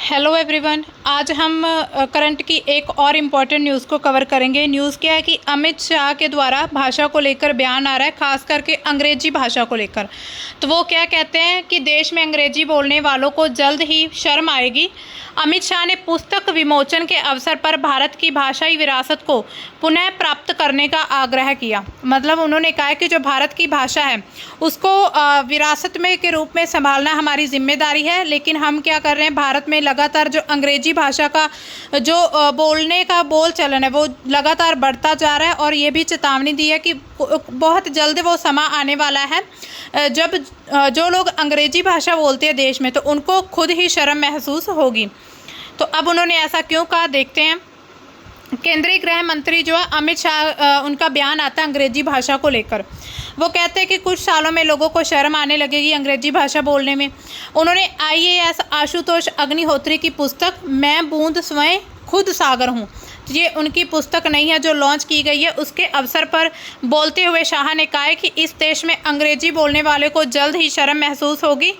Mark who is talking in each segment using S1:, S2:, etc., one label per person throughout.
S1: Hello everyone. आज हम current की एक और इम्पॉर्टेंट न्यूज़ को कवर करेंगे। न्यूज़ क्या है कि अमित शाह के द्वारा भाषा को लेकर बयान आ रहा है, खास करके अंग्रेजी भाषा को लेकर। तो वो क्या कहते हैं कि देश में अंग्रेजी बोलने वालों को जल्द ही शर्म आएगी। अमित शाह ने पुस्तक विमोचन के अवसर पर भारत की भाषाई विरासत को पुनः प्राप्त करने का आग्रह किया। मतलब उन्होंने कहा कि जो भारत की भाषा है उसको विरासत में के रूप में संभालना हमारी जिम्मेदारी है, लेकिन हम क्या कर रहे हैं, भारत में लगातार जो अंग्रेजी भाषा का जो बोलने का बोल चलन है वो लगातार बढ़ता जा रहा है। और ये भी चेतावनी दी है कि बहुत जल्द वो समय आने वाला है जब जो लोग अंग्रेजी भाषा बोलते हैं देश में तो उनको खुद ही शर्म महसूस होगी। तो अब उन्होंने ऐसा क्यों कहा, देखते हैं। केंद्रीय गृह मंत्री जो है अमित शाह, उनका बयान आता है अंग्रेजी भाषा को लेकर। वो कहते हैं कि कुछ सालों में लोगों को शर्म आने लगेगी अंग्रेजी भाषा बोलने में। उन्होंने IAS आशुतोष अग्निहोत्री की पुस्तक मैं बूंद स्वयं खुद सागर हूँ, ये उनकी पुस्तक नहीं है जो लॉन्च की गई है, उसके अवसर पर बोलते हुए शाह ने कहा है कि इस देश में अंग्रेजी बोलने वाले को जल्द ही शर्म महसूस होगी।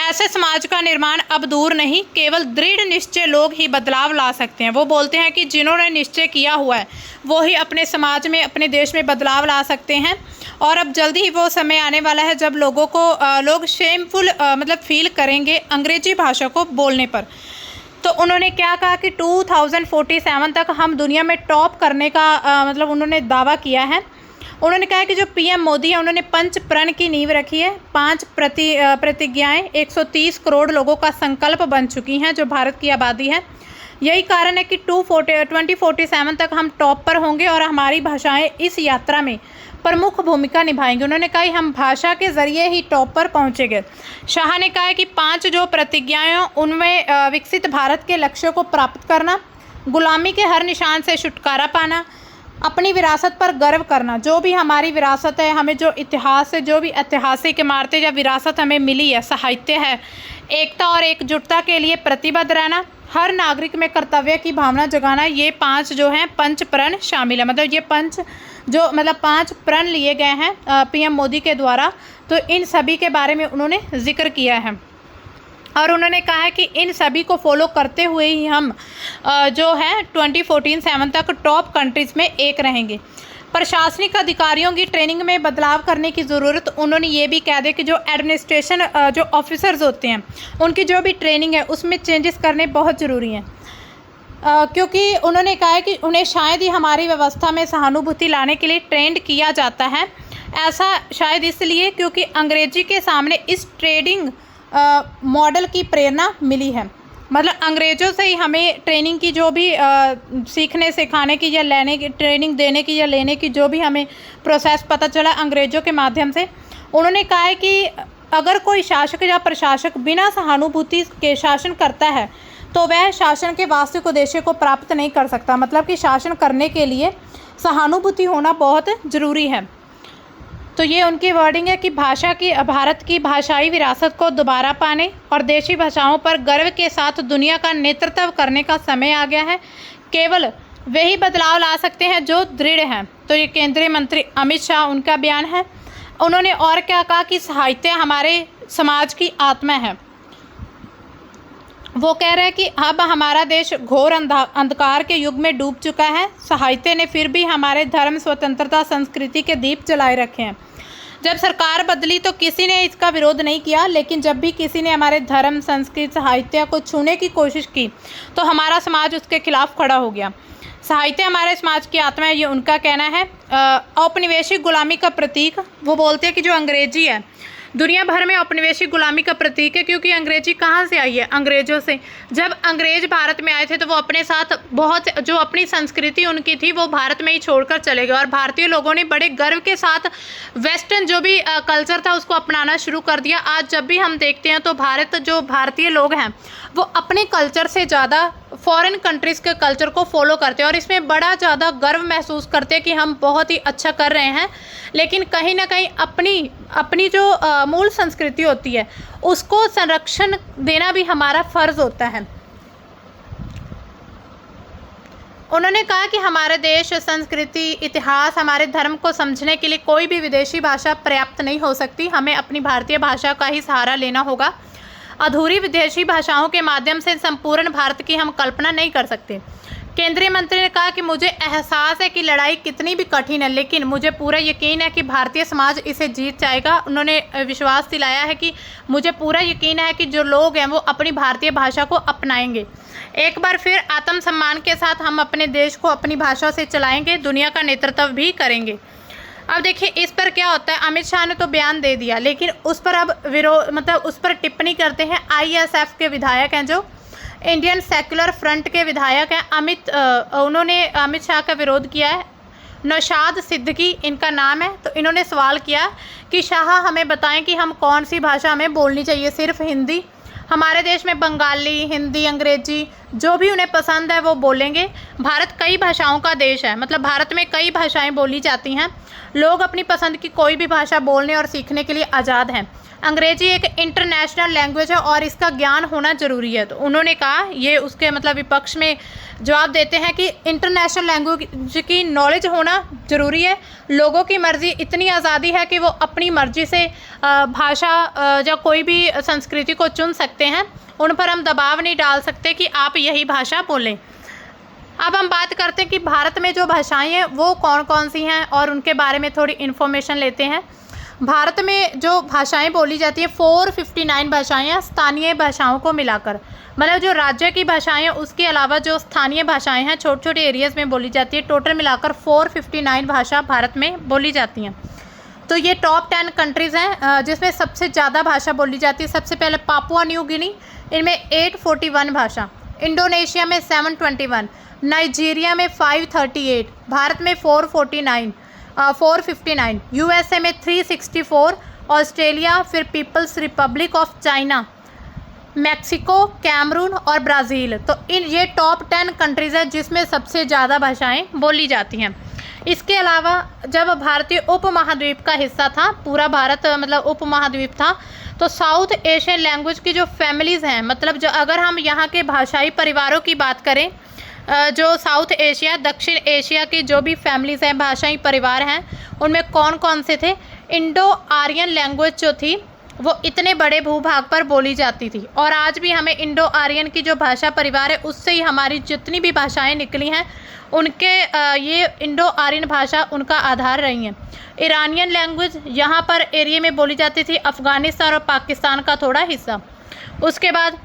S1: ऐसे समाज का निर्माण अब दूर नहीं, केवल दृढ़ निश्चय लोग ही बदलाव ला सकते हैं। वो बोलते हैं कि जिन्होंने निश्चय किया हुआ है वो ही अपने समाज में, अपने देश में बदलाव ला सकते हैं। और अब जल्दी ही वो समय आने वाला है जब लोगों को लोग शेमफुल मतलब फील करेंगे अंग्रेजी भाषा को बोलने पर। तो उन्होंने क्या कहा कि 2047 तक हम दुनिया में टॉप करने का मतलब उन्होंने दावा किया है। उन्होंने कहा कि जो PM मोदी है उन्होंने 5 प्रण की नींव रखी है। 5 प्रतिज्ञाएं 130 करोड़ लोगों का संकल्प बन चुकी हैं जो भारत की आबादी है। यही कारण है कि 2047 तक हम टॉप पर होंगे और हमारी भाषाएं इस यात्रा में प्रमुख भूमिका निभाएंगे। उन्होंने कहा हम भाषा के जरिए ही टॉप पर पहुंचेंगे। शाह ने कहा कि 5 जो प्रतिज्ञाएं उनमें विकसित भारत के लक्ष्यों को प्राप्त करना, गुलामी के हर निशान से छुटकारा पाना, अपनी विरासत पर गर्व करना, जो भी हमारी विरासत है, हमें जो इतिहास है, जो भी ऐतिहासिक इमारतें या विरासत हमें मिली है, साहित्य है, एकता और एकजुटता के लिए प्रतिबद्ध रहना, हर नागरिक में कर्तव्य की भावना जगाना, ये 5 जो हैं पंच प्रण शामिल है। मतलब ये 5 प्रण लिए गए हैं PM मोदी के द्वारा। तो इन सभी के बारे में उन्होंने जिक्र किया है और उन्होंने कहा है कि इन सभी को फॉलो करते हुए ही हम जो है 2047 तक टॉप कंट्रीज़ में एक रहेंगे। प्रशासनिक अधिकारियों की ट्रेनिंग में बदलाव करने की ज़रूरत, उन्होंने ये भी कह दिया कि जो एडमिनिस्ट्रेशन जो ऑफिसर्स होते हैं उनकी जो भी ट्रेनिंग है उसमें चेंजेस करने बहुत ज़रूरी हैं। क्योंकि उन्होंने कहा है कि उन्हें शायद ही हमारी व्यवस्था में सहानुभूति लाने के लिए ट्रेंड किया जाता है। ऐसा शायद इसलिए क्योंकि अंग्रेजी के सामने इस ट्रेडिंग मॉडल की प्रेरणा मिली है। मतलब अंग्रेज़ों से ही हमें ट्रेनिंग की जो भी सीखने सिखाने की या लेने की, ट्रेनिंग देने की या लेने की जो भी हमें प्रोसेस पता चला अंग्रेज़ों के माध्यम से। उन्होंने कहा है कि अगर कोई शासक या प्रशासक बिना सहानुभूति के शासन करता है तो वह शासन के वास्तविक उद्देश्य को प्राप्त नहीं कर सकता। मतलब कि शासन करने के लिए सहानुभूति होना बहुत ज़रूरी है। तो ये उनकी वर्डिंग है कि भारत की भाषाई विरासत को दोबारा पाने और देशी भाषाओं पर गर्व के साथ दुनिया का नेतृत्व करने का समय आ गया है। केवल वही बदलाव ला सकते हैं जो दृढ़ हैं। तो ये केंद्रीय मंत्री अमित शाह, उनका बयान है। उन्होंने और क्या कहा कि साहित्य हमारे समाज की आत्मा है। वो कह रहे हैं कि अब हमारा देश घोर अंधकार के युग में डूब चुका है। साहित्य ने फिर भी हमारे धर्म, स्वतंत्रता, संस्कृति के दीप जलाए रखे हैं। जब सरकार बदली तो किसी ने इसका विरोध नहीं किया, लेकिन जब भी किसी ने हमारे धर्म, संस्कृति, साहित्य को छूने की कोशिश की तो हमारा समाज उसके खिलाफ खड़ा हो गया। साहित्य हमारे समाज की आत्मा है, ये उनका कहना है। औपनिवेशिक गुलामी का प्रतीक, वो बोलते हैं कि जो अंग्रेजी है दुनिया भर में औपनिवेशिक गुलामी का प्रतीक है, क्योंकि अंग्रेजी कहाँ से आई है? अंग्रेज़ों से। जब अंग्रेज भारत में आए थे तो वो अपने साथ बहुत जो अपनी संस्कृति उनकी थी वो भारत में ही छोड़कर चले गए और भारतीय लोगों ने बड़े गर्व के साथ वेस्टर्न जो भी कल्चर था उसको अपनाना शुरू कर दिया। आज जब भी हम देखते हैं तो भारतीय लोग हैं वो अपने कल्चर से ज़्यादा फॉरेन कंट्रीज़ के कल्चर को फॉलो करते हैं और इसमें बड़ा ज़्यादा गर्व महसूस करते हैं कि हम बहुत ही अच्छा कर रहे हैं। लेकिन कहीं ना कहीं अपनी जो मूल संस्कृति होती है उसको संरक्षण देना भी हमारा फ़र्ज़ होता है। उन्होंने कहा कि हमारे देश, संस्कृति, इतिहास, हमारे धर्म को समझने के लिए कोई भी विदेशी भाषा पर्याप्त नहीं हो सकती। हमें अपनी भारतीय भाषा का ही सहारा लेना होगा। अधूरी विदेशी भाषाओं के माध्यम से संपूर्ण भारत की हम कल्पना नहीं कर सकते। केंद्रीय मंत्री ने कहा कि मुझे एहसास है कि लड़ाई कितनी भी कठिन है, लेकिन मुझे पूरा यकीन है कि भारतीय समाज इसे जीत जाएगा। उन्होंने विश्वास दिलाया है कि मुझे पूरा यकीन है कि जो लोग हैं वो अपनी भारतीय भाषा को अपनाएंगे। एक बार फिर आत्मसम्मान के साथ हम अपने देश को अपनी भाषा से चलाएंगे, दुनिया का नेतृत्व भी करेंगे। अब देखिए इस पर क्या होता है, अमित शाह ने तो बयान दे दिया, लेकिन उस पर अब उस पर टिप्पणी करते हैं आईएसएफ के विधायक हैं, जो इंडियन सेक्युलर फ्रंट के विधायक हैं। उन्होंने अमित शाह का विरोध किया है। नौशाद सिद्दीकी इनका नाम है। तो इन्होंने सवाल किया कि शाह हमें बताएं कि हम कौन सी भाषा हमें बोलनी चाहिए, सिर्फ हिंदी? हमारे देश में बंगाली, हिंदी, अंग्रेजी जो भी उन्हें पसंद है वो बोलेंगे। भारत कई भाषाओं का देश है, मतलब भारत में कई भाषाएं बोली जाती हैं। लोग अपनी पसंद की कोई भी भाषा बोलने और सीखने के लिए आज़ाद हैं। अंग्रेजी एक इंटरनेशनल लैंग्वेज है और इसका ज्ञान होना ज़रूरी है। तो उन्होंने कहा, ये उसके विपक्ष में जवाब देते हैं कि इंटरनेशनल लैंग्वेज की नॉलेज होना ज़रूरी है। लोगों की मर्ज़ी, इतनी आज़ादी है कि वो अपनी मर्ज़ी से भाषा या कोई भी संस्कृति को चुन सकते हैं। उन पर हम दबाव नहीं डाल सकते कि आप यही भाषा बोलें। अब हम बात करते हैं कि भारत में जो भाषाएं हैं वो कौन कौन सी हैं और उनके बारे में थोड़ी इन्फॉर्मेशन लेते हैं। भारत में जो भाषाएं बोली जाती हैं 459 भाषाएं हैं स्थानीय भाषाओं को मिलाकर, मतलब जो राज्य की भाषाएं हैं उसके अलावा जो स्थानीय भाषाएं हैं छोटे छोटे एरियाज़ में बोली जाती है, टोटल मिलाकर 459 भाषा भारत में बोली जाती हैं। तो ये टॉप 10 कंट्रीज़ हैं जिसमें सबसे ज़्यादा भाषा बोली जाती है। सबसे पहले पापुआ न्यू गिनी, इनमें 841 भाषा, इंडोनेशिया में 721, नाइजीरिया में 538, भारत में 459, यूएसए में 364, ऑस्ट्रेलिया, फिर People's Republic of China, Mexico, Cameroon और ब्राज़ील। तो ये टॉप 10 कंट्रीज़ हैं जिसमें सबसे ज़्यादा भाषाएं बोली जाती हैं। इसके अलावा जब भारतीय उपमहाद्वीप का हिस्सा था, पूरा भारत उपमहाद्वीप था, तो साउथ एशियन लैंग्वेज की जो फैमिलीज़ हैं, मतलब जो अगर हम यहाँ के भाषाई परिवारों की बात करें, जो साउथ एशिया, दक्षिण एशिया की जो भी फैमिलीज़ हैं, भाषाई परिवार हैं, उनमें कौन कौन से थे? इंडो आर्यन लैंग्वेज जो थी वो इतने बड़े भूभाग पर बोली जाती थी, और आज भी हमें इंडो आर्यन की जो भाषा परिवार है उससे ही हमारी जितनी भी भाषाएं निकली हैं उनके ये इंडो आर्यन भाषा उनका आधार रही हैं। ईरानियन लैंग्वेज यहाँ पर एरिया में बोली जाती थी, अफ़गानिस्तान और पाकिस्तान का थोड़ा हिस्सा। उसके बाद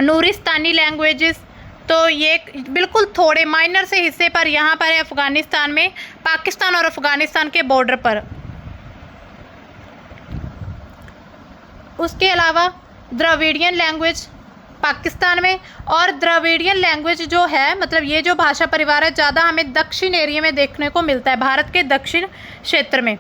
S1: नूरिस्तानी लैंग्वेजेस, तो ये बिल्कुल थोड़े माइनर से हिस्से पर यहाँ पर है अफ़गानिस्तान में, पाकिस्तान और अफ़गानिस्तान के बॉर्डर पर। उसके अलावा द्रविडियन लैंग्वेज पाकिस्तान में, और द्रविडियन लैंग्वेज जो है, मतलब ये जो भाषा परिवार है ज़्यादा हमें दक्षिण एरिया में देखने को मिलता है, भारत के दक्षिण क्षेत्र में।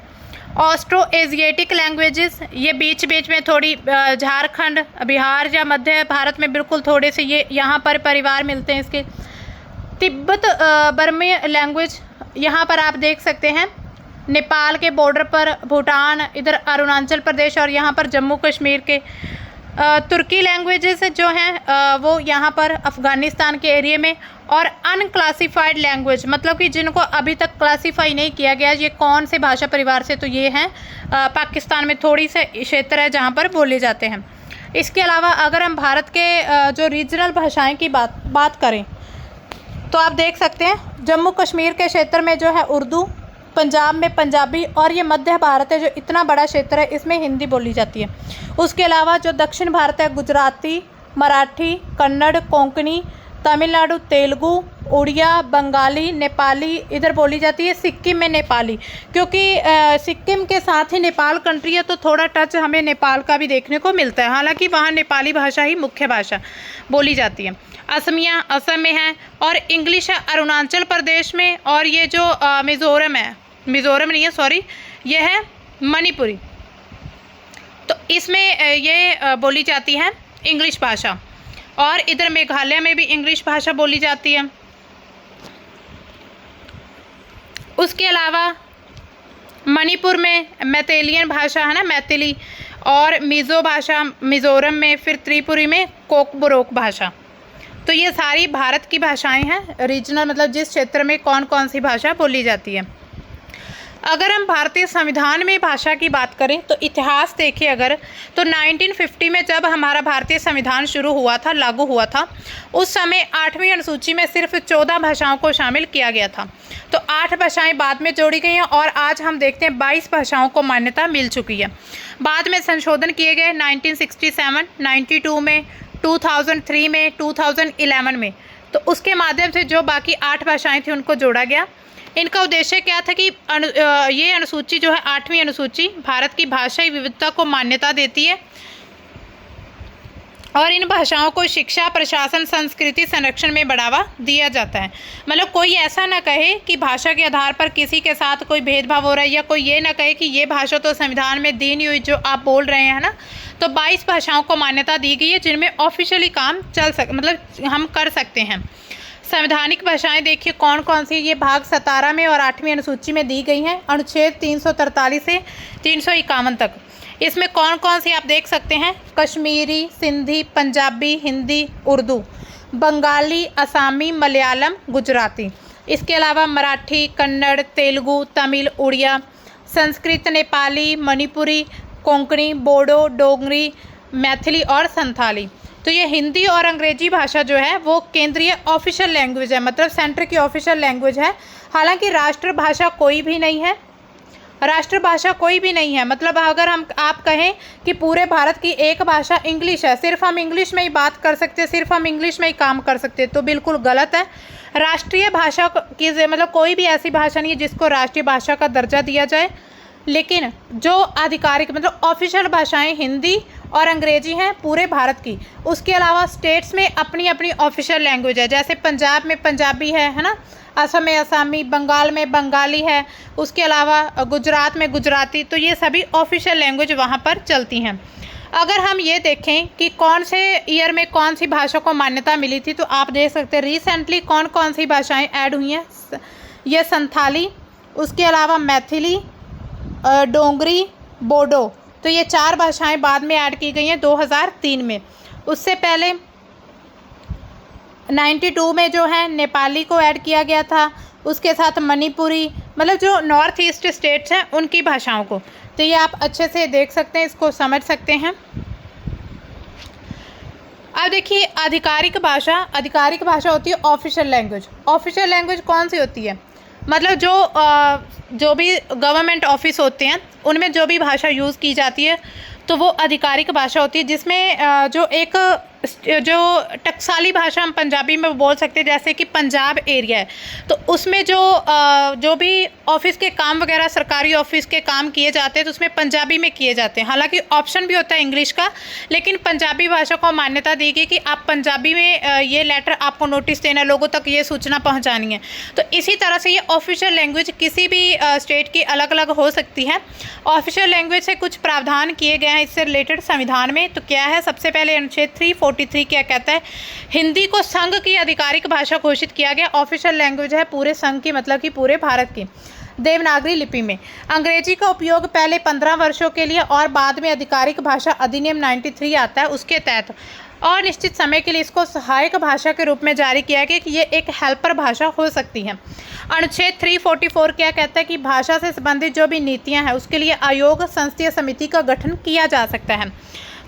S1: ऑस्ट्रो एशियाटिक लैंग्वेजेस, ये बीच बीच में थोड़ी झारखंड, बिहार या मध्य भारत में बिल्कुल थोड़े से ये यहाँ पर परिवार मिलते हैं इसके। तिब्बत बर्मी लैंग्वेज यहाँ पर आप देख सकते हैं, नेपाल के बॉर्डर पर, भूटान, इधर अरुणाचल प्रदेश और यहाँ पर जम्मू कश्मीर के। तुर्की लैंग्वेजेस जो हैं वो यहाँ पर अफ़गानिस्तान के एरिया में। और अनक्लासिफाइड लैंग्वेज, मतलब कि जिनको अभी तक क्लासीफाई नहीं किया गया, ये कौन से भाषा परिवार से? तो ये हैं पाकिस्तान में थोड़ी से क्षेत्र है जहाँ पर बोले जाते हैं। इसके अलावा अगर हम भारत के जो रीजनल भाषाएं की बात करें तो आप देख सकते हैं जम्मू कश्मीर के क्षेत्र में जो है उर्दू, पंजाब में पंजाबी, और ये मध्य भारत है जो इतना बड़ा क्षेत्र है इसमें हिंदी बोली जाती है। उसके अलावा जो दक्षिण भारत है गुजराती, मराठी, कन्नड़, कोंकणी, तमिलनाडु तेलुगु, उड़िया, बंगाली, नेपाली इधर बोली जाती है। सिक्किम में नेपाली, क्योंकि सिक्किम के साथ ही नेपाल कंट्री है तो थोड़ा टच हमें नेपाल का भी देखने को मिलता है, हालांकि वहाँ नेपाली भाषा ही मुख्य भाषा बोली जाती है। असमिया असम में है, और इंग्लिश है अरुणाचल प्रदेश में, और ये जो मिज़ोरम है, मिज़ोरम नहीं है सॉरी, ये है मणिपुरी, तो इसमें ये बोली जाती है इंग्लिश भाषा। और इधर मेघालय में भी इंग्लिश भाषा बोली जाती है। उसके अलावा मणिपुर में मैतेलियन भाषा है ना, मैथिली, और मिज़ो भाषा मिज़ोरम में, फिर त्रिपुरी में कोकबोरोक भाषा। तो ये सारी भारत की भाषाएं हैं रीजनल, मतलब जिस क्षेत्र में कौन कौन सी भाषा बोली जाती है। अगर हम भारतीय संविधान में भाषा की बात करें तो इतिहास देखें अगर, तो 1950 में जब हमारा भारतीय संविधान शुरू हुआ था, लागू हुआ था, उस समय 8वीं अनुसूची में सिर्फ 14 भाषाओं को शामिल किया गया था। तो 8 भाषाएं बाद में जोड़ी गई हैं और आज हम देखते हैं 22 भाषाओं को मान्यता मिल चुकी है। बाद में संशोधन किए गए 1967, 92 में, 2003 में, 2011 में। तो उसके माध्यम से जो बाकी 8 भाषाएं थी उनको जोड़ा गया। इनका उद्देश्य क्या था कि ये अनुसूची जो है 8वीं अनुसूची भारत की भाषाई विविधता को मान्यता देती है और इन भाषाओं को शिक्षा, प्रशासन, संस्कृति, संरक्षण में बढ़ावा दिया जाता है। मतलब कोई ऐसा ना कहे कि भाषा के आधार पर किसी के साथ कोई भेदभाव हो रहा है, या कोई ये ना कहे कि ये भाषा तो संविधान में दी नहीं हुई जो आप बोल रहे हैं ना। तो 22 भाषाओं को मान्यता दी गई है जिनमें ऑफिशियली काम मतलब हम कर सकते हैं। संवैधानिक भाषाएं देखिए कौन कौन सी, ये भाग 17 में और 8वीं अनुसूची में दी गई हैं, अनुच्छेद 343 से 351 तक। इसमें कौन कौन सी आप देख सकते हैं, कश्मीरी, सिंधी, पंजाबी, हिंदी, उर्दू, बंगाली, असामी, मलयालम, गुजराती। इसके अलावा मराठी, कन्नड़, तेलुगु, तमिल, उड़िया, संस्कृत, नेपाली, मणिपुरी, कोंकणी, बोडो, डोगरी, मैथिली और संथाली। तो ये हिंदी और अंग्रेजी भाषा जो है वो केंद्रीय ऑफिशियल लैंग्वेज है, मतलब सेंटर की ऑफिशियल लैंग्वेज है। हालांकि राष्ट्रभाषा कोई भी नहीं है, राष्ट्रभाषा कोई भी नहीं है। मतलब अगर आप कहें कि पूरे भारत की एक भाषा इंग्लिश है, सिर्फ हम इंग्लिश में ही बात कर सकते हैं, सिर्फ हम इंग्लिश में ही काम कर सकते हैं, तो बिल्कुल गलत है। राष्ट्रीय भाषा की मतलब कोई भी ऐसी भाषा नहीं है जिसको राष्ट्रीय भाषा का दर्जा दिया जाए। लेकिन जो आधिकारिक मतलब ऑफिशियल भाषाएं हिंदी और अंग्रेजी हैं पूरे भारत की। उसके अलावा स्टेट्स में अपनी अपनी ऑफिशियल लैंग्वेज है, जैसे पंजाब में पंजाबी है ना, असम में असामी, बंगाल में बंगाली है, उसके अलावा गुजरात में गुजराती। तो ये सभी ऑफिशियल लैंग्वेज वहाँ पर चलती हैं। अगर हम ये देखें कि कौन से ईयर में कौन सी भाषा को मान्यता मिली थी, तो आप देख सकते हैं रिसेंटली कौन कौन सी भाषाएं ऐड हुई हैं। ये संथाली, उसके अलावा मैथिली, डोगरी, बोडो। तो ये 4 भाषाएं बाद में ऐड की गई हैं 2003 में। उससे पहले 92 में जो है नेपाली को ऐड किया गया था, उसके साथ मणिपुरी, मतलब जो नॉर्थ ईस्ट स्टेट्स हैं उनकी भाषाओं को। तो ये आप अच्छे से देख सकते हैं, इसको समझ सकते हैं। अब देखिए आधिकारिक भाषा होती है ऑफिशियल लैंग्वेज। ऑफिशियल लैंग्वेज कौन सी होती है, मतलब जो भी गवर्नमेंट ऑफिस होते हैं उनमें जो भी भाषा यूज़ की जाती है तो वो आधिकारिक भाषा होती है, जिसमें जो टकसाली भाषा हम पंजाबी में बोल सकते हैं, जैसे कि पंजाब एरिया है तो उसमें जो भी ऑफिस के काम वगैरह सरकारी ऑफिस के काम किए जाते हैं तो उसमें पंजाबी में किए जाते हैं। हालांकि ऑप्शन भी होता है इंग्लिश का, लेकिन पंजाबी भाषा को मान्यता दी गई कि आप पंजाबी में ये लेटर आपको नोटिस देना, लोगों तक ये सूचना पहुँचानी है। तो इसी तरह से ये ऑफिशियल लैंग्वेज किसी भी स्टेट की अलग अलग हो सकती है। ऑफिशियल लैंग्वेज से कुछ प्रावधान किए गए हैं इससे रिलेटेड संविधान में। तो क्या है, सबसे पहले अनुच्छेद 343 क्या कहता है, हिंदी को संघ की आधिकारिक भाषा घोषित किया गया। ऑफिशियल लैंग्वेज है पूरे संघ की, मतलब कि पूरे भारत की। देवनागरी लिपि में अंग्रेजी का उपयोग पहले 15 वर्षों के लिए और बाद में आधिकारिक भाषा अधिनियम 93 आता है उसके तहत और निश्चित समय के लिए इसको सहायक भाषा के रूप में जारी किया गया कि ये एक हेल्पर भाषा हो सकती है। अनुच्छेद 344 क्या कहता है कि भाषा से संबंधित जो भी नीतियां हैं उसके लिए आयोग संसदीय समिति का गठन किया जा सकता है।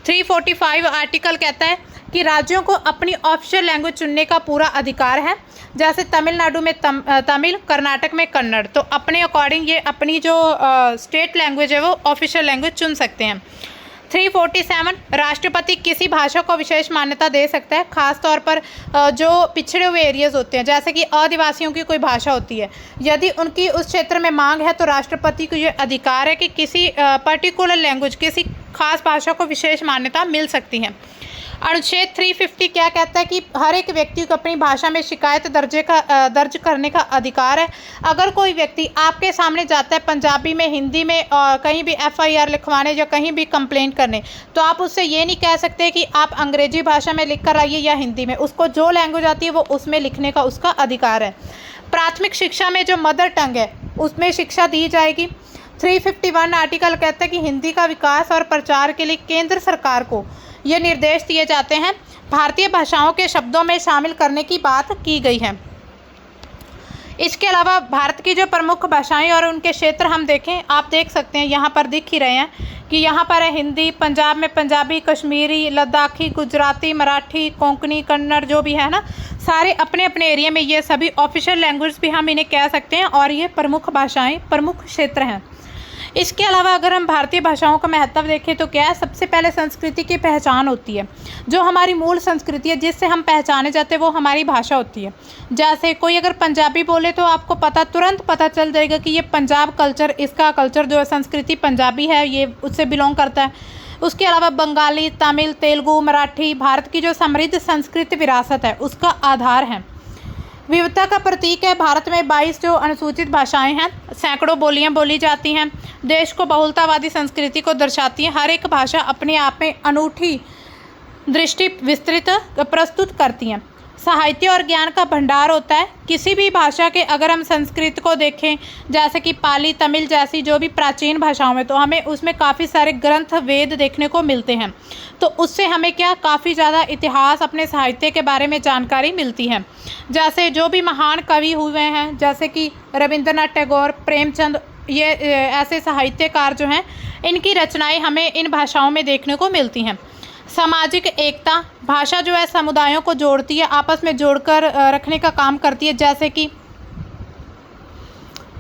S1: 345 आर्टिकल कहता है कि राज्यों को अपनी ऑफिशियल लैंग्वेज चुनने का पूरा अधिकार है, जैसे तमिलनाडु में तमिल, कर्नाटक में कन्नड़। तो अपने अकॉर्डिंग ये अपनी जो स्टेट लैंग्वेज है वो ऑफिशियल लैंग्वेज चुन सकते हैं। 347 राष्ट्रपति किसी भाषा को विशेष मान्यता दे सकता है, खासतौर पर जो पिछड़े हुए एरियाज होते हैं, जैसे कि आदिवासियों की कोई भाषा होती है, यदि उनकी उस क्षेत्र में मांग है तो राष्ट्रपति को ये अधिकार है कि किसी पर्टिकुलर लैंग्वेज, किसी खास भाषा को विशेष मान्यता मिल सकती है। अनुच्छेद 350 क्या कहता है कि हर एक व्यक्ति को अपनी भाषा में शिकायत दर्ज करने का अधिकार है। अगर कोई व्यक्ति आपके सामने जाता है पंजाबी में, हिंदी में और कहीं भी FIR लिखवाने या कहीं भी कंप्लेंट करने, तो आप उससे ये नहीं कह सकते कि आप अंग्रेजी भाषा में लिख कर आइए या हिंदी में। उसको जो लैंग्वेज आती है वो उसमें लिखने का उसका अधिकार है। प्राथमिक शिक्षा में जो मदर टंग है उसमें शिक्षा दी जाएगी। 351 आर्टिकल कहता है कि हिंदी का विकास और प्रचार के लिए केंद्र सरकार को ये निर्देश दिए जाते हैं। भारतीय भाषाओं के शब्दों में शामिल करने की बात की गई है। इसके अलावा भारत की जो प्रमुख भाषाएं और उनके क्षेत्र हम देखें, आप देख सकते हैं यहाँ पर दिख ही रहे हैं कि यहाँ पर है हिंदी, पंजाब में पंजाबी, कश्मीरी, लद्दाखी, गुजराती, मराठी, कोंकणी, कन्नड़, जो भी है ना, सारे अपने अपने एरिया में ये सभी ऑफिशियल लैंग्वेज भी हम इन्हें कह सकते हैं और ये प्रमुख भाषाएं, प्रमुख क्षेत्र हैं। इसके अलावा अगर हम भारतीय भाषाओं का महत्व देखें तो क्या है, सबसे पहले संस्कृति की पहचान होती है। जो हमारी मूल संस्कृति है जिससे हम पहचाने जाते हैं वो हमारी भाषा होती है। जैसे कोई अगर पंजाबी बोले तो आपको तुरंत पता चल जाएगा कि ये पंजाब कल्चर, इसका कल्चर जो है, संस्कृति पंजाबी है, ये उससे बिलोंग करता है। उसके अलावा बंगाली, तमिल, तेलुगु, मराठी भारत की जो समृद्ध सांस्कृतिक विरासत है उसका आधार है। विविधता का प्रतीक है। भारत में 22 जो अनुसूचित भाषाएं हैं, सैकड़ों बोलियां बोली जाती हैं, देश को बहुलतावादी संस्कृति को दर्शाती हैं। हर एक भाषा अपने आप में अनूठी दृष्टि विस्तृत प्रस्तुत करती हैं। साहित्य और ज्ञान का भंडार होता है। किसी भी भाषा के अगर हम संस्कृत को देखें, जैसे कि पाली, तमिल जैसी जो भी प्राचीन भाषाओं में, तो हमें उसमें काफ़ी सारे ग्रंथ, वेद देखने को मिलते हैं। तो उससे हमें क्या, काफ़ी ज़्यादा इतिहास, अपने साहित्य के बारे में जानकारी मिलती है। जैसे जो भी महान कवि हुए हैं, जैसे कि रविंद्रनाथ टैगोर, प्रेमचंद, ये ऐसे साहित्यकार जो हैं, इनकी रचनाएँ हमें इन भाषाओं में देखने को मिलती हैं। सामाजिक एकता, भाषा जो है समुदायों को जोड़ती है, आपस में जोड़कर रखने का काम करती है। जैसे कि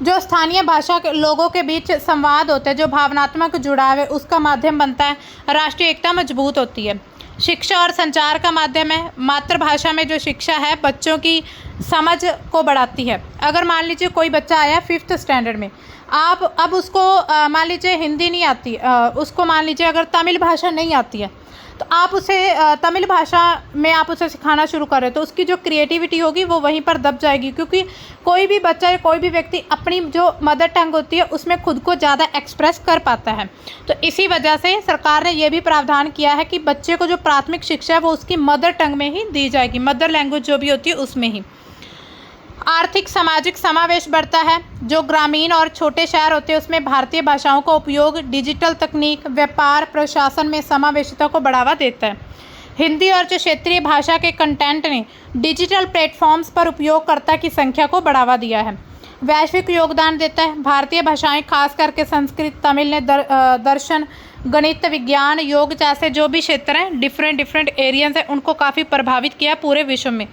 S1: जो स्थानीय भाषा के लोगों के बीच संवाद होते हैं, जो भावनात्मक जुड़ाव है, उसका माध्यम बनता है। राष्ट्रीय एकता मजबूत होती है। शिक्षा और संचार का माध्यम है। मातृभाषा में जो शिक्षा है बच्चों की समझ को बढ़ाती है। अगर मान लीजिए कोई बच्चा आया 5th स्टैंडर्ड में, आप अब उसको मान लीजिए हिंदी नहीं आती, उसको मान लीजिए अगर तमिल भाषा नहीं आती है, तो आप उसे तमिल भाषा में आप उसे सिखाना शुरू करें तो उसकी जो क्रिएटिविटी होगी वो वहीं पर दब जाएगी। क्योंकि कोई भी बच्चा या कोई भी व्यक्ति अपनी जो मदर टंग होती है उसमें खुद को ज़्यादा एक्सप्रेस कर पाता है। तो इसी वजह से सरकार ने ये भी प्रावधान किया है कि बच्चे को जो प्राथमिक शिक्षा है वो उसकी मदर टंग में ही दी जाएगी, मदर लैंग्वेज जो भी होती है उसमें ही। आर्थिक सामाजिक समावेश बढ़ता है। जो ग्रामीण और छोटे शहर होते हैं उसमें भारतीय भाषाओं का उपयोग डिजिटल तकनीक, व्यापार, प्रशासन में समावेशिता को बढ़ावा देता है। हिंदी और जो क्षेत्रीय भाषा के कंटेंट ने डिजिटल प्लेटफॉर्म्स पर उपयोगकर्ता की संख्या को बढ़ावा दिया है। वैश्विक योगदान देता है। भारतीय भाषाएं खास करके संस्कृत, तमिल ने दर्शन, गणित, विज्ञान, योग जैसे जो भी क्षेत्र हैं, डिफरेंट एरियाज हैं, उनको काफ़ी प्रभावित किया पूरे विश्व में।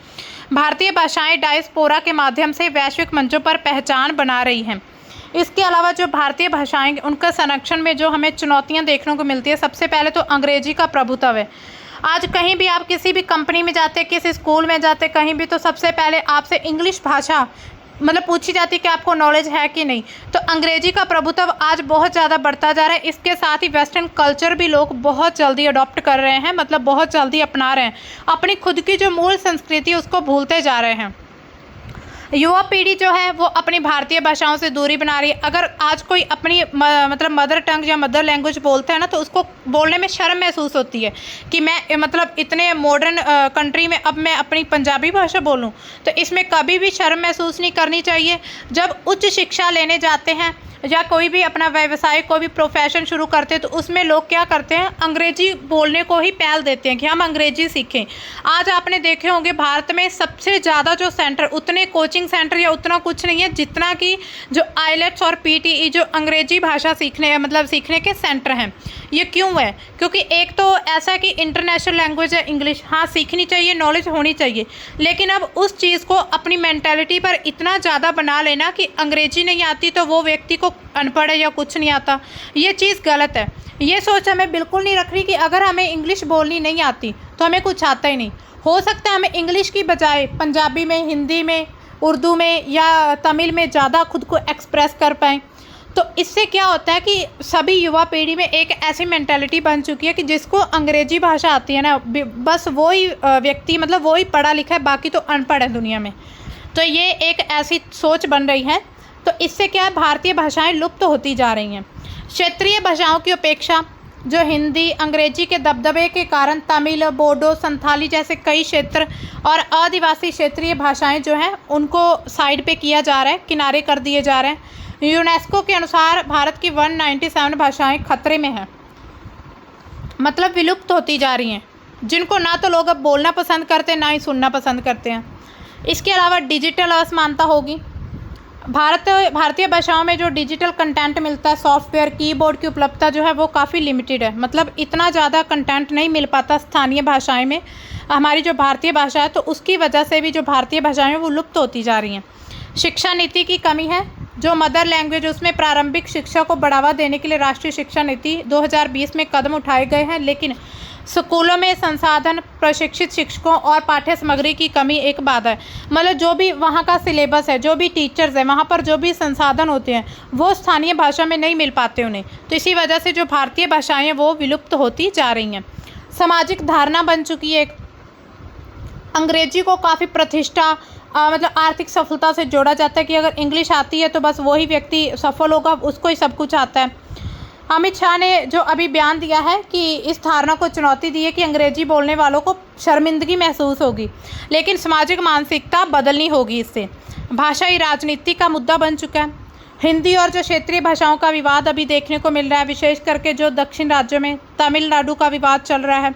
S1: भारतीय भाषाएं डायस्पोरा के माध्यम से वैश्विक मंचों पर पहचान बना रही हैं। इसके अलावा जो भारतीय भाषाएं, उनका संरक्षण में जो हमें चुनौतियां देखने को मिलती है, सबसे पहले तो अंग्रेजी का प्रभुत्व है। आज कहीं भी आप किसी भी कंपनी में जाते, किसी स्कूल में जाते, कहीं भी, तो सबसे पहले आपसे इंग्लिश भाषा मतलब पूछी जाती है कि आपको नॉलेज है कि नहीं। तो अंग्रेजी का प्रभुत्व आज बहुत ज़्यादा बढ़ता जा रहा है। इसके साथ ही वेस्टर्न कल्चर भी लोग बहुत जल्दी अडॉप्ट कर रहे हैं, मतलब बहुत जल्दी अपना रहे हैं। अपनी खुद की जो मूल संस्कृति उसको भूलते जा रहे हैं। युवा पीढ़ी जो है वो अपनी भारतीय भाषाओं से दूरी बना रही है। अगर आज कोई अपनी मतलब मदर टंग या मदर लैंग्वेज बोलता है ना, तो उसको बोलने में शर्म महसूस होती है कि मैं मतलब इतने मॉडर्न कंट्री में अब मैं अपनी पंजाबी भाषा बोलूं। तो इसमें कभी भी शर्म महसूस नहीं करनी चाहिए। जब उच्च शिक्षा लेने जाते हैं या कोई भी अपना व्यवसाय, कोई भी प्रोफेशन शुरू करते हैं, तो उसमें लोग क्या करते हैं, अंग्रेजी बोलने को ही पहल देते हैं कि हम अंग्रेजी सीखें। आज आपने देखे होंगे भारत में सबसे ज़्यादा जो सेंटर, उतने कोचिंग सेंटर या उतना कुछ नहीं है जितना कि जो आईलेट्स और पीटीई जो अंग्रेजी भाषा सीखने के सेंटर हैं। ये क्यों है? क्योंकि एक तो ऐसा कि इंटरनेशनल लैंग्वेज है इंग्लिश, हाँ सीखनी चाहिए, नॉलेज होनी चाहिए, लेकिन अब उस चीज़ को अपनी मेंटालिटी पर इतना ज़्यादा बना लेना कि अंग्रेजी नहीं आती तो वो व्यक्ति को अनपढ़ है या कुछ नहीं आता, ये चीज़ गलत है। ये सोच हमें बिल्कुल नहीं रखनी कि अगर हमें इंग्लिश बोलनी नहीं आती तो हमें कुछ आता ही नहीं। हो सकता है हमें इंग्लिश की बजाय पंजाबी में, हिंदी में, उर्दू में या तमिल में ज़्यादा खुद को एक्सप्रेस कर पाएँ। तो इससे क्या होता है कि सभी युवा पीढ़ी में एक ऐसी मेंटालिटी बन चुकी है कि जिसको अंग्रेजी भाषा आती है ना, बस वो ही व्यक्ति, मतलब वो ही पढ़ा लिखा है, बाकी तो अनपढ़ है दुनिया में। तो ये एक ऐसी सोच बन रही है। तो इससे क्या है, भारतीय भाषाएं लुप्त होती जा रही हैं। क्षेत्रीय भाषाओं की अपेक्षा जो हिंदी, अंग्रेजी के दबदबे के कारण तमिल, बोडो, संथाली जैसे कई क्षेत्र और आदिवासी क्षेत्रीय भाषाएं जो हैं उनको साइड पे किया जा रहा है, किनारे कर दिए जा रहे हैं। यूनेस्को के अनुसार भारत की 197 भाषाएं खतरे में हैं, मतलब विलुप्त होती जा रही हैं, जिनको ना तो लोग अब बोलना पसंद करते हैं, ना ही सुनना पसंद करते हैं। इसके अलावा डिजिटल असमानता होगी। भारतीय भाषाओं में जो डिजिटल कंटेंट मिलता है, सॉफ्टवेयर, कीबोर्ड की उपलब्धता जो है वो काफ़ी लिमिटेड है। मतलब इतना ज़्यादा कंटेंट नहीं मिल पाता स्थानीय भाषाएं में। हमारी जो भारतीय भाषा है तो उसकी वजह से भी जो भारतीय भाषाएं हैं वो लुप्त होती जा रही हैं। शिक्षा नीति की कमी है। जो मदर लैंग्वेज उसमें प्रारंभिक शिक्षा को बढ़ावा देने के लिए राष्ट्रीय शिक्षा नीति 2020 में कदम उठाए गए हैं, लेकिन स्कूलों में संसाधन, प्रशिक्षित शिक्षकों और पाठ्य सामग्री की कमी एक बाधा है। मतलब जो भी वहाँ का सिलेबस है, जो भी टीचर्स हैं, वहाँ पर जो भी संसाधन होते हैं वो स्थानीय भाषा में नहीं मिल पाते उन्हें। तो इसी वजह से जो भारतीय भाषाएं हैं वो विलुप्त होती जा रही हैं। सामाजिक धारणा बन चुकी है। अंग्रेजी को काफ़ी प्रतिष्ठा मतलब आर्थिक सफलता से जोड़ा जाता है कि अगर इंग्लिश आती है तो बस वही व्यक्ति सफल होगा, उसको ही सब कुछ आता है। अमित शाह ने जो अभी बयान दिया है कि इस धारणा को चुनौती दी है कि अंग्रेजी बोलने वालों को शर्मिंदगी महसूस होगी, लेकिन सामाजिक मानसिकता बदलनी होगी इससे। भाषाई राजनीति का मुद्दा बन चुका है। हिंदी और जो क्षेत्रीय भाषाओं का विवाद अभी देखने को मिल रहा है, विशेष करके जो दक्षिण राज्यों में तमिलनाडु का विवाद चल रहा है,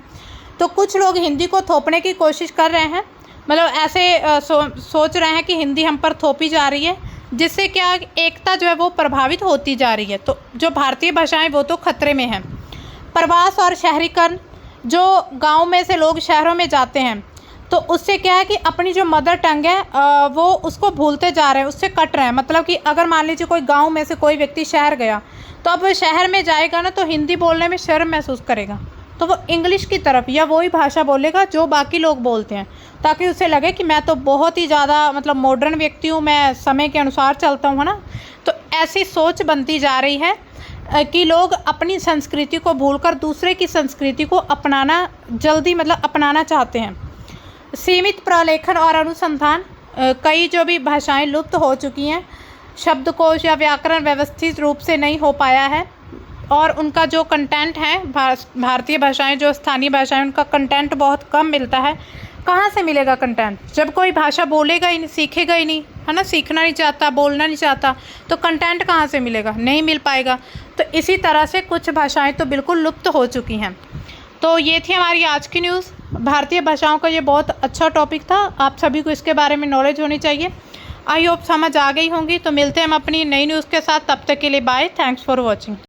S1: तो कुछ लोग हिंदी को थोपने की कोशिश कर रहे हैं। मतलब ऐसे सोच रहे हैं कि हिंदी हम पर थोपी जा रही है, जिससे क्या एकता जो है वो प्रभावित होती जा रही है। तो जो भारतीय भाषाएं वो तो खतरे में हैं। प्रवास और शहरीकरण, जो गांव में से लोग शहरों में जाते हैं तो उससे क्या है कि अपनी जो मदर टंग है वो उसको भूलते जा रहे हैं, उससे कट रहे हैं। मतलब कि अगर मान लीजिए कोई गांव में से कोई व्यक्ति शहर गया तो अब वो शहर में जाएगा ना तो हिंदी बोलने में शर्म महसूस करेगा, तो वो इंग्लिश की तरफ या वही भाषा बोलेगा जो बाकी लोग बोलते हैं, ताकि उसे लगे कि मैं तो बहुत ही ज़्यादा मतलब मॉडर्न व्यक्ति हूँ, मैं समय के अनुसार चलता हूँ, है ना। तो ऐसी सोच बनती जा रही है कि लोग अपनी संस्कृति को भूलकर दूसरे की संस्कृति को अपनाना जल्दी मतलब अपनाना चाहते हैं। सीमित प्रलेखन और अनुसंधान, कई जो भी भाषाएं लुप्त हो चुकी हैं, शब्दकोश या व्याकरण व्यवस्थित रूप से नहीं हो पाया है, और उनका जो कंटेंट है भारतीय भाषाएं जो स्थानीय भाषाएं उनका कंटेंट बहुत कम मिलता है। कहाँ से मिलेगा कंटेंट जब कोई भाषा बोलेगा ही नहीं, सीखेगा ही नहीं, है ना, सीखना नहीं चाहता, बोलना नहीं चाहता, तो कंटेंट कहाँ से मिलेगा, नहीं मिल पाएगा। तो इसी तरह से कुछ भाषाएं तो बिल्कुल लुप्त हो चुकी हैं। तो ये थी हमारी आज की न्यूज़। भारतीय भाषाओं का ये बहुत अच्छा टॉपिक था, आप सभी को इसके बारे में नॉलेज होनी चाहिए। आई होप समझ आ गई होंगी। तो मिलते हैं हम अपनी नई न्यूज़ के साथ, तब तक के लिए बाय, थैंक्स फॉर वॉचिंग।